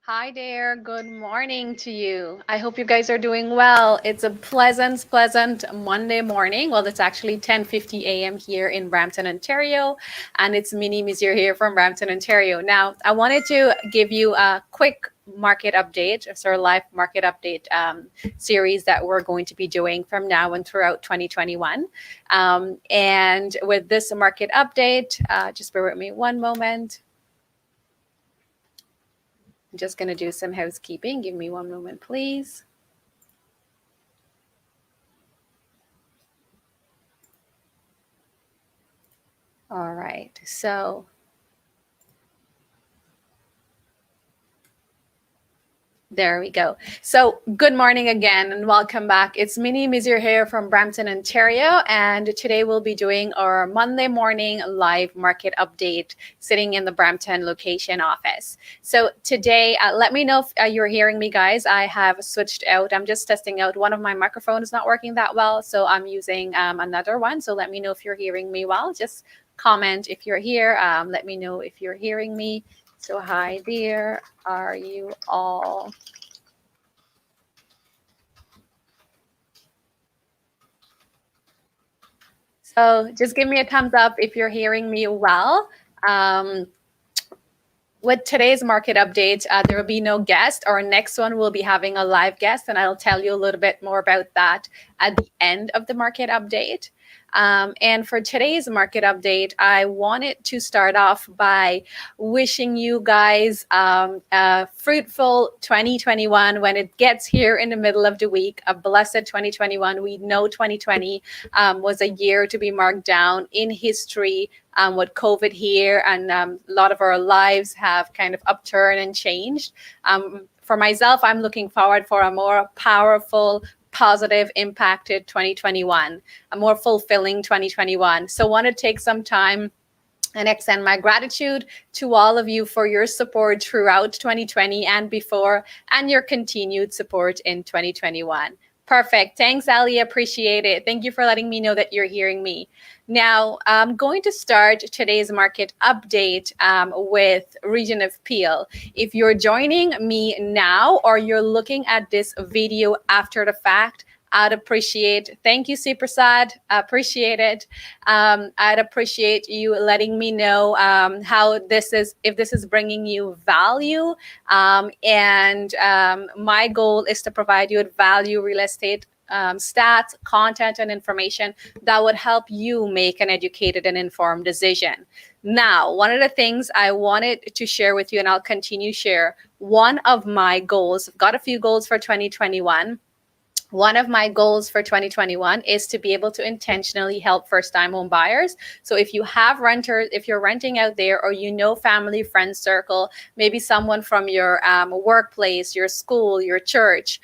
Hi there. Good morning to you. I hope you guys are doing well. It's a pleasant Monday morning. Well, it's actually 10:50 a.m. here in Brampton, Ontario, and it's Mini Misir here from Brampton, Ontario. Now, I wanted to give you a quick market update, a sort of live market update series that we're going to be doing from now and throughout 2021. And with this market update, just bear with me one moment. I'm just going to do some housekeeping. Give me one moment, please. All right. So there we go. So good morning again and welcome back. It's Mini Misir here from Brampton, Ontario, and today we'll be doing our Monday morning live market update sitting in the Brampton location office. So today, let me know if you're hearing me, guys. I have switched out. I'm just testing out. One of my microphones is not working that well, so I'm using another one. So let me know if you're hearing me well. Just comment if you're here. Let me know if you're hearing me. So hi there, are you all? So just give me a thumbs up if you're hearing me well. Um, with today's market update, there will be no guest. Our next one will be having a live guest, and I'll tell you a little bit more about that at the end of the market update. And for today's market update, I wanted to start off by wishing you guys a fruitful 2021 when it gets here in the middle of the week, a blessed 2021. We know 2020 was a year to be marked down in history with COVID here, and a lot of our lives have kind of upturned and changed. For myself, I'm looking forward for a more powerful, positive impacted 2021, a more fulfilling 2021. So want to take some time and extend my gratitude to all of you for your support throughout 2020 and before, and your continued support in 2021. Perfect. Thanks, Ali. Appreciate it. Thank you for letting me know that you're hearing me. Now, I'm going to start today's market update with Region of Peel. If you're joining me now or you're looking at this video after the fact, I'd appreciate, thank you, C. Prasad, appreciate it. I'd appreciate you letting me know how this is, if this is bringing you value. My goal is to provide you with value real estate stats, content, and information that would help you make an educated and informed decision. Now, one of the things I wanted to share with you, and I'll continue share, one of my goals, I've got a few goals for 2021. One of my goals for 2021 is to be able to intentionally help first-time home buyers. So if you have renters, if you're renting out there, or you know family, friend circle, maybe someone from your workplace, your school, your church,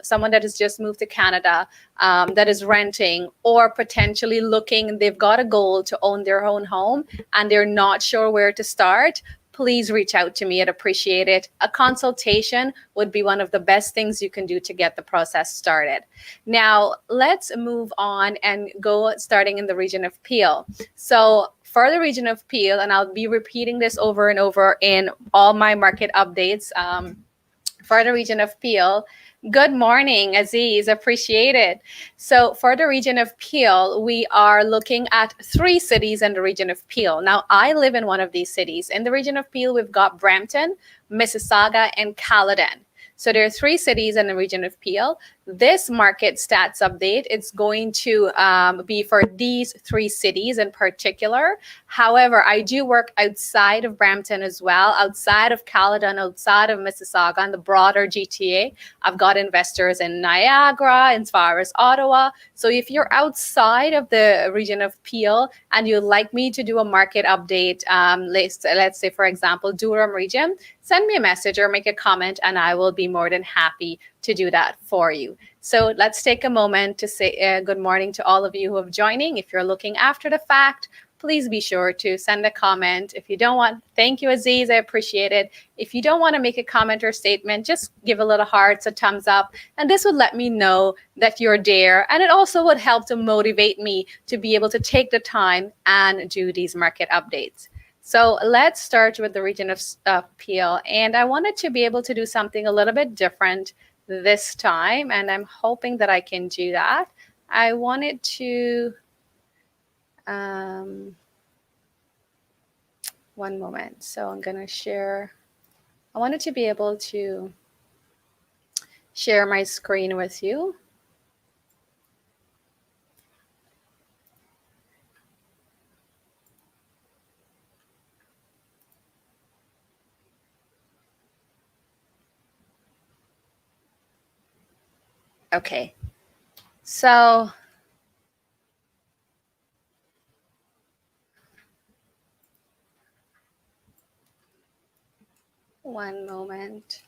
someone that has just moved to Canada that is renting or potentially looking, they've got a goal to own their own home and they're not sure where to start, please reach out to me. I'd appreciate it. A consultation would be one of the best things you can do to get the process started. Now, let's move on and go starting in the region of Peel. So for the region of Peel, and I'll be repeating this over and over in all my market updates, for the region of Peel. Good morning, Aziz. Appreciate it. So for the region of Peel, we are looking at 3 cities in the region of Peel. Now, I live in one of these cities. In the region of Peel, we've got Brampton, Mississauga, and Caledon. So there are 3 cities in the region of Peel. This market stats update, it's going to be for these 3 cities in particular. However, I do work outside of Brampton as well, outside of Caledon, outside of Mississauga, and the broader GTA. I've got investors in Niagara, as far as Ottawa. So if you're outside of the region of Peel and you'd like me to do a market update, let's say, for example, Durham region, send me a message or make a comment, and I will be more than happy to do that for you. So let's take a moment to say good morning to all of you who are joining. If you're looking after the fact, please be sure to send a comment. If you don't want, thank you, Aziz, I appreciate it. If you don't want to make a comment or statement, just give a little hearts, a thumbs up, and this would let me know that you're there. And it also would help to motivate me to be able to take the time and do these market updates. So let's start with the region of Peel. And I wanted to be able to do something a little bit different this time, and I'm hoping that I can do that. I wanted to, one moment. So I'm going to share, I wanted to be able to share my screen with you. Okay, so one moment.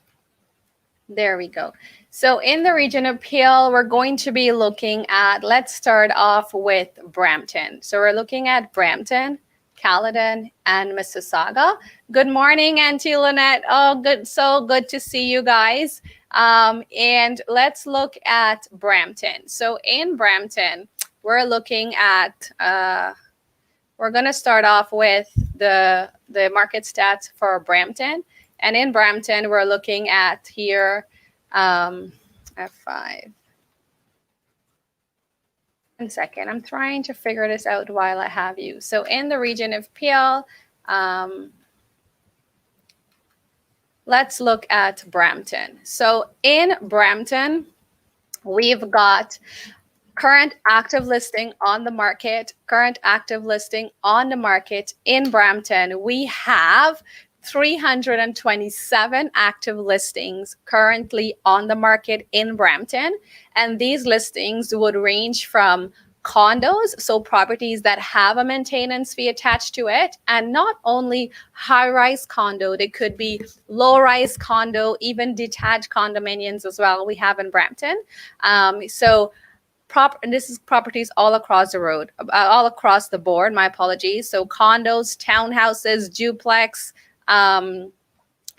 There we go. So in the region of Peel, we're going to be looking at, let's start off with Brampton. So we're looking at Brampton, Caledon, and Mississauga. Good morning, Auntie Lynette. Oh, good. So good to see you guys. And let's look at Brampton. So in Brampton, we're looking at, we're going to start off with the market stats for Brampton. And in Brampton, we're looking at here, F5. 1 second, I'm trying to figure this out while I have you. So in the region of Peel, let's look at Brampton. So in Brampton, we've got current active listing on the market, in Brampton. We have 327 active listings currently on the market in Brampton. And these listings would range from condos, so properties that have a maintenance fee attached to it, and not only high-rise condo, they could be low-rise condo, even detached condominiums as well we have in Brampton. And this is properties all across the road, all across the board, my apologies. So condos, townhouses, duplex,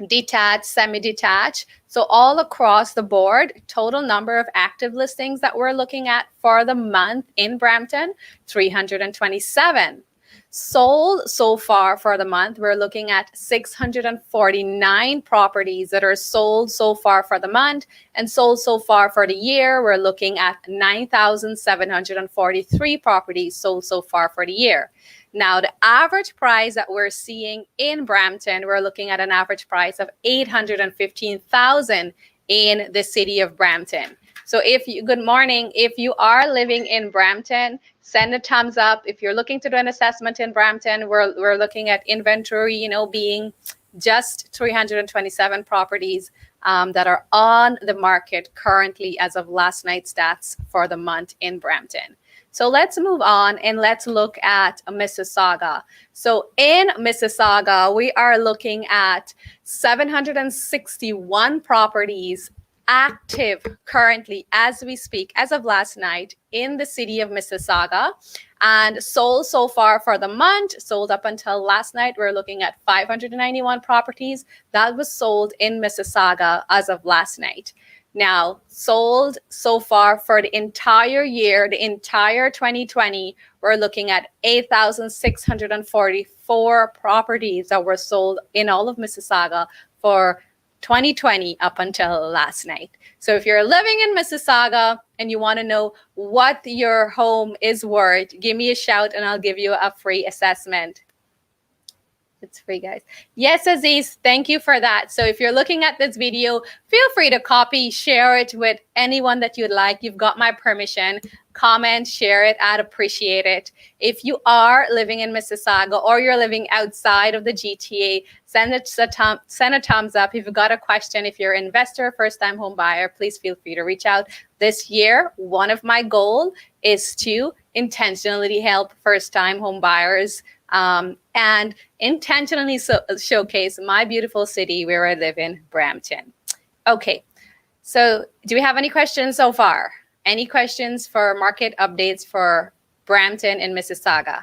detached, semi-detached. So all across the board, total number of active listings that we're looking at for the month in Brampton, 327. Sold so far for the month, we're looking at 649 properties that are sold so far for the month, and sold so far for the year, we're looking at 9,743 properties sold so far for the year. Now, the average price that we're seeing in Brampton, we're looking at an average price of $815,000 in the city of Brampton. So good morning, if you are living in Brampton, send a thumbs up. If you're looking to do an assessment in Brampton, we're looking at inventory, being just 327 properties that are on the market currently as of last night's stats for the month in Brampton. So let's move on and let's look at Mississauga. So in Mississauga, we are looking at 761 properties active currently as we speak, as of last night in the city of Mississauga, and sold so far for the month, sold up until last night. We're looking at 591 properties that was sold in Mississauga as of last night. Now, sold so far for the entire year, the entire 2020, we're looking at 8,644 properties that were sold in all of Mississauga for 2020 up until last night. So if you're living in Mississauga and you want to know what your home is worth, give me a shout and I'll give you a free assessment. It's free, guys. Yes, Aziz, thank you for that. So if you're looking at this video, feel free to copy, share it with anyone that you'd like. You've got my permission. Comment, share it. I'd appreciate it. If you are living in Mississauga or you're living outside of the GTA, send a thumbs up. If you've got a question, if you're an investor, first-time home buyer, please feel free to reach out. This year, one of my goals is to intentionally help first-time home buyers and intentionally showcase my beautiful city where I live in, Brampton. Okay, so do we have any questions so far? Any questions for market updates for Brampton and Mississauga?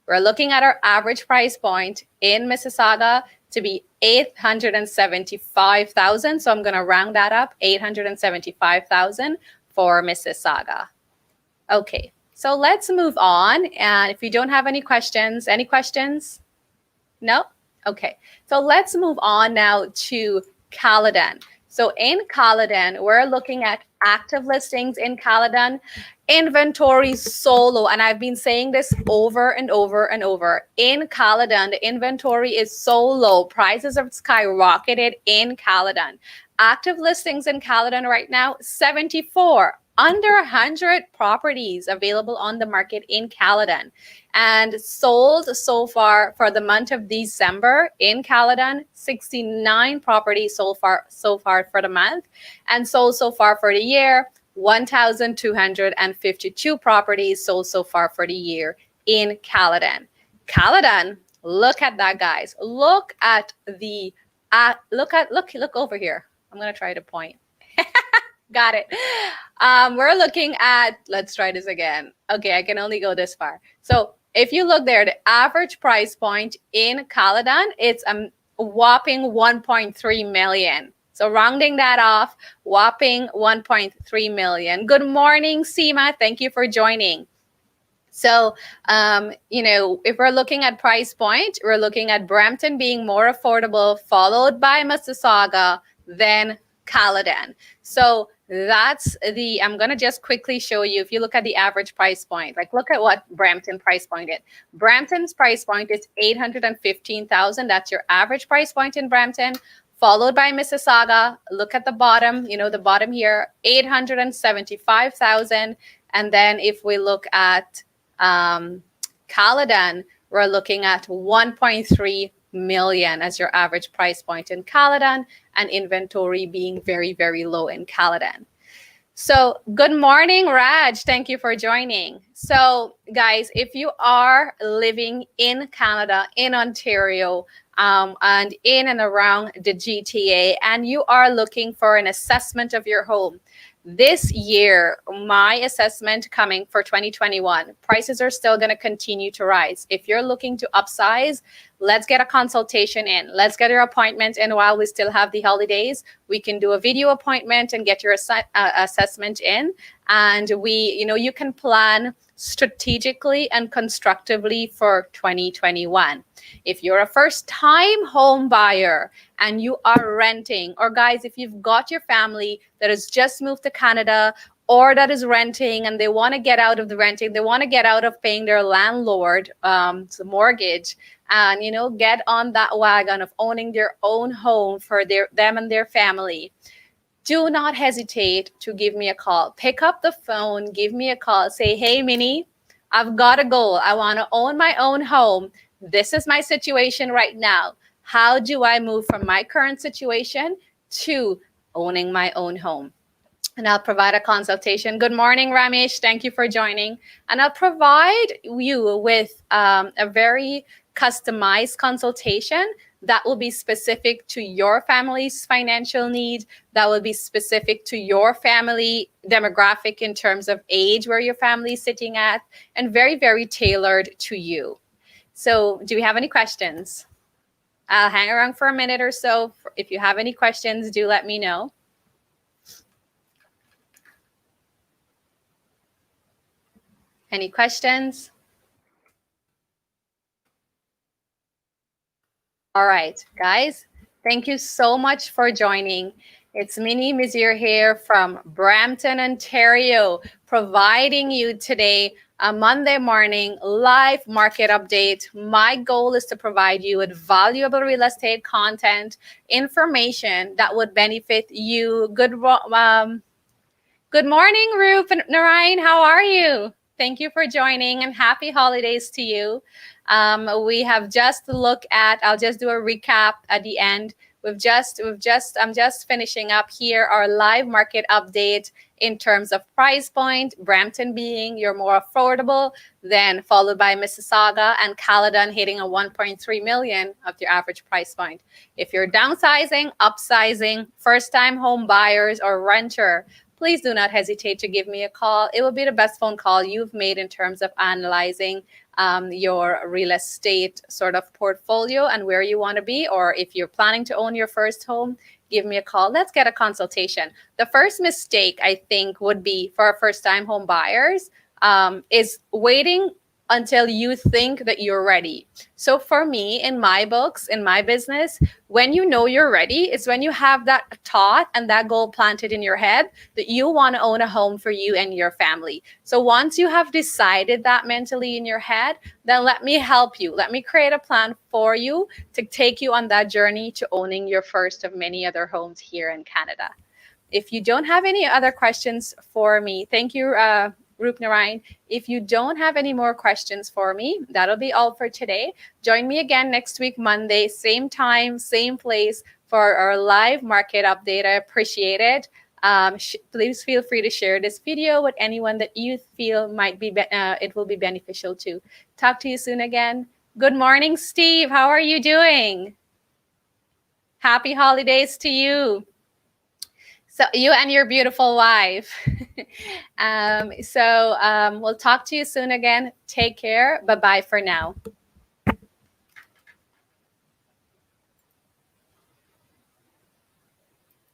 We're looking at our average price point in Mississauga to be $875,000. So I'm going to round that up, $875,000 for Mississauga. Okay. So let's move on. And if you don't have any questions, No? Okay. So let's move on now to Caledon. So in Caledon, we're looking at active listings in Caledon. Inventory so low, and I've been saying this over and over and over. In Caledon, the inventory is so low. Prices have skyrocketed in Caledon. Active listings in Caledon right now, 74. Under 100 properties available on the market in Caledon, and sold so far for the month of December in Caledon, 69 properties so far for the month, and sold so far for the year, 1,252 properties sold so far for the year in Caledon. Caledon, look at that, guys. Look at the look over here. I'm gonna try to point. Got it. We're looking at, let's try this again. Okay, I can only go this far. So if you look there, the average price point in Caledon, it's a whopping 1.3 million. So rounding that off, whopping 1.3 million. Good morning, Seema. Thank you for joining. So, if we're looking at price point, we're looking at Brampton being more affordable, followed by Mississauga, then Caledon. So I'm going to just quickly show you, if you look at the average price point, like look at what Brampton price point is. Brampton's price point is 815,000. That's your average price point in Brampton, followed by Mississauga. Look at the bottom, the bottom here, 875,000. And then if we look at Caledon, we're looking at 1.3 million as your average price point in Caledon, and inventory being very, very low in Caledon. So good morning, Raj. Thank you for joining. So guys, if you are living in Canada, in Ontario, and in and around the GTA, and you are looking for an assessment of your home, this year, my assessment coming for 2021, prices are still going to continue to rise. If you're looking to upsize, let's get a consultation in. Let's get your appointment in while we still have the holidays. We can do a video appointment and get your assessment in. And you can plan strategically and constructively for 2021. If you're a first-time home buyer and you are renting, or guys, if you've got your family that has just moved to Canada or that is renting and they want to get out of the renting, they want to get out of paying their landlord the mortgage, and get on that wagon of owning their own home for them and their family, do not hesitate to give me a call. Pick up the phone, give me a call, say, hey, Minnie, I've got a goal. I want to own my own home. This is my situation right now. How do I move from my current situation to owning my own home? And I'll provide a consultation. Good morning, Ramesh. Thank you for joining. And I'll provide you with a very customized consultation that will be specific to your family's financial need, that will be specific to your family demographic in terms of age, where your family is sitting at, and very, very tailored to you. So do we have any questions? I'll hang around for a minute or so. If you have any questions, do let me know. Any questions? All right, guys, thank you so much for joining. It's Mini Misir here from Brampton, Ontario, providing you today a Monday morning live market update. My goal is to provide you with valuable real estate content, information that would benefit you. Good morning, Roop and Narayan. How are you? Thank you for joining, and happy holidays to you. We have just looked at, I'll just do a recap at the end. I'm just finishing up here our live market update in terms of price point, Brampton being your more affordable, then followed by Mississauga and Caledon hitting a 1.3 million of your average price point. If you're downsizing, upsizing, first-time home buyers or renter, please do not hesitate to give me a call. It will be the best phone call you've made in terms of analyzing your real estate sort of portfolio and where you want to be. Or if you're planning to own your first home, give me a call. Let's get a consultation. The first mistake, I think, would be for first-time home buyers is waiting until you think that you're ready. So for me, in my books, in my business, when you know you're ready, it's when you have that thought and that goal planted in your head that you want to own a home for you and your family. So once you have decided that mentally in your head, then let me help you. Let me create a plan for you to take you on that journey to owning your first of many other homes here in Canada. If you don't have any other questions for me, thank you, Roop Narayan. If you don't have any more questions for me, that'll be all for today. Join me again next week, Monday, same time, same place for our live market update. I appreciate it. Please feel free to share this video with anyone that you feel might be, it will be beneficial to. Talk to you soon again. Good morning, Steve. How are you doing? Happy holidays to you. So you and your beautiful wife. We'll talk to you soon again. Take care. Bye-bye for now.